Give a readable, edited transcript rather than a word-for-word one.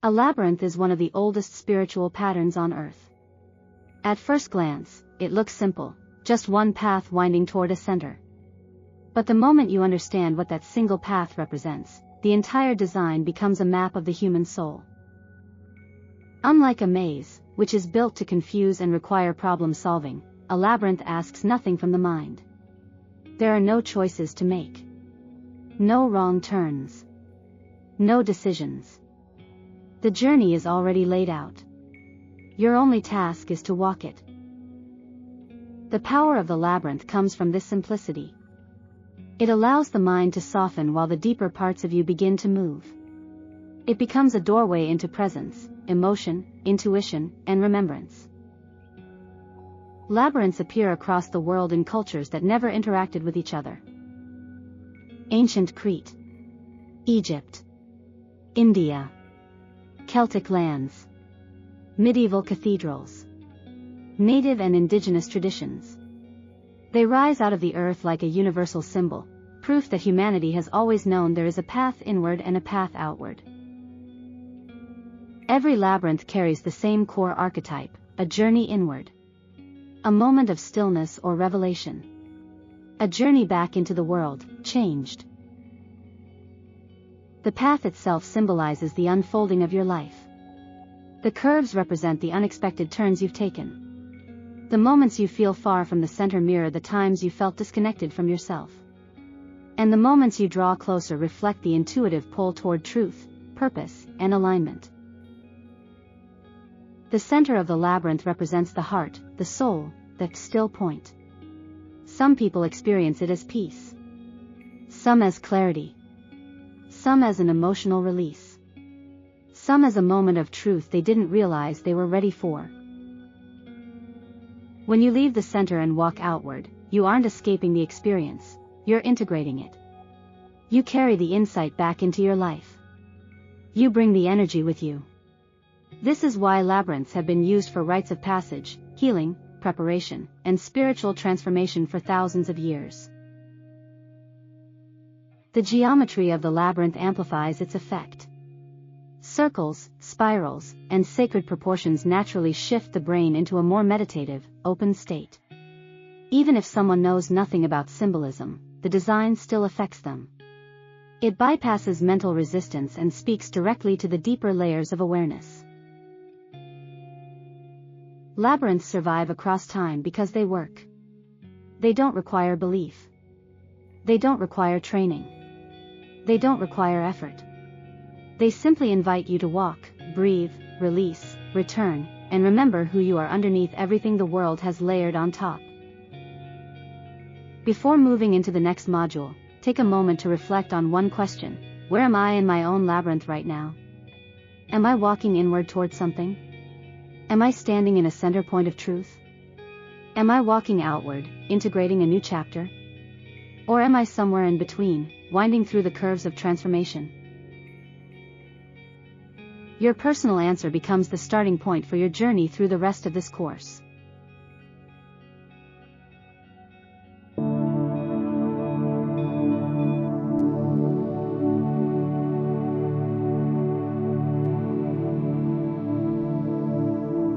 A labyrinth is one of the oldest spiritual patterns on Earth. At first glance, it looks simple, just one path winding toward a center. But the moment you understand what that single path represents, the entire design becomes a map of the human soul. Unlike a maze, which is built to confuse and require problem solving, a labyrinth asks nothing from the mind. There are no choices to make. No wrong turns. No decisions. The journey is already laid out. Your only task is to walk it. The power of the labyrinth comes from this simplicity. It allows the mind to soften while the deeper parts of you begin to move. It becomes a doorway into presence, emotion, intuition, and remembrance. Labyrinths appear across the world in cultures that never interacted with each other. Ancient Crete, Egypt, India, Celtic lands, medieval cathedrals, native and indigenous traditions. They rise out of the earth like a universal symbol, proof that humanity has always known there is a path inward and a path outward. Every labyrinth carries the same core archetype, a journey inward. A moment of stillness or revelation. A journey back into the world, changed. The path itself symbolizes the unfolding of your life. The curves represent the unexpected turns you've taken. The moments you feel far from the center mirror the times you felt disconnected from yourself. And the moments you draw closer reflect the intuitive pull toward truth, purpose, and alignment. The center of the labyrinth represents the heart, the soul, the still point. Some people experience it as peace. Some as clarity. Some as an emotional release. Some as a moment of truth they didn't realize they were ready for. When you leave the center and walk outward, you aren't escaping the experience, you're integrating it. You carry the insight back into your life. You bring the energy with you. This is why labyrinths have been used for rites of passage, healing, preparation, and spiritual transformation for thousands of years. The geometry of the labyrinth amplifies its effect. Circles, spirals, and sacred proportions naturally shift the brain into a more meditative, open state. Even if someone knows nothing about symbolism, the design still affects them. It bypasses mental resistance and speaks directly to the deeper layers of awareness. Labyrinths survive across time because they work. They don't require belief. They don't require training. They don't require effort. They simply invite you to walk, breathe, release, return, and remember who you are underneath everything the world has layered on top. Before moving into the next module, take a moment to reflect on one question: where am I in my own labyrinth right now? Am I walking inward towards something? Am I standing in a center point of truth? Am I walking outward, integrating a new chapter? Or am I somewhere in between, winding through the curves of transformation? Your personal answer becomes the starting point for your journey through the rest of this course.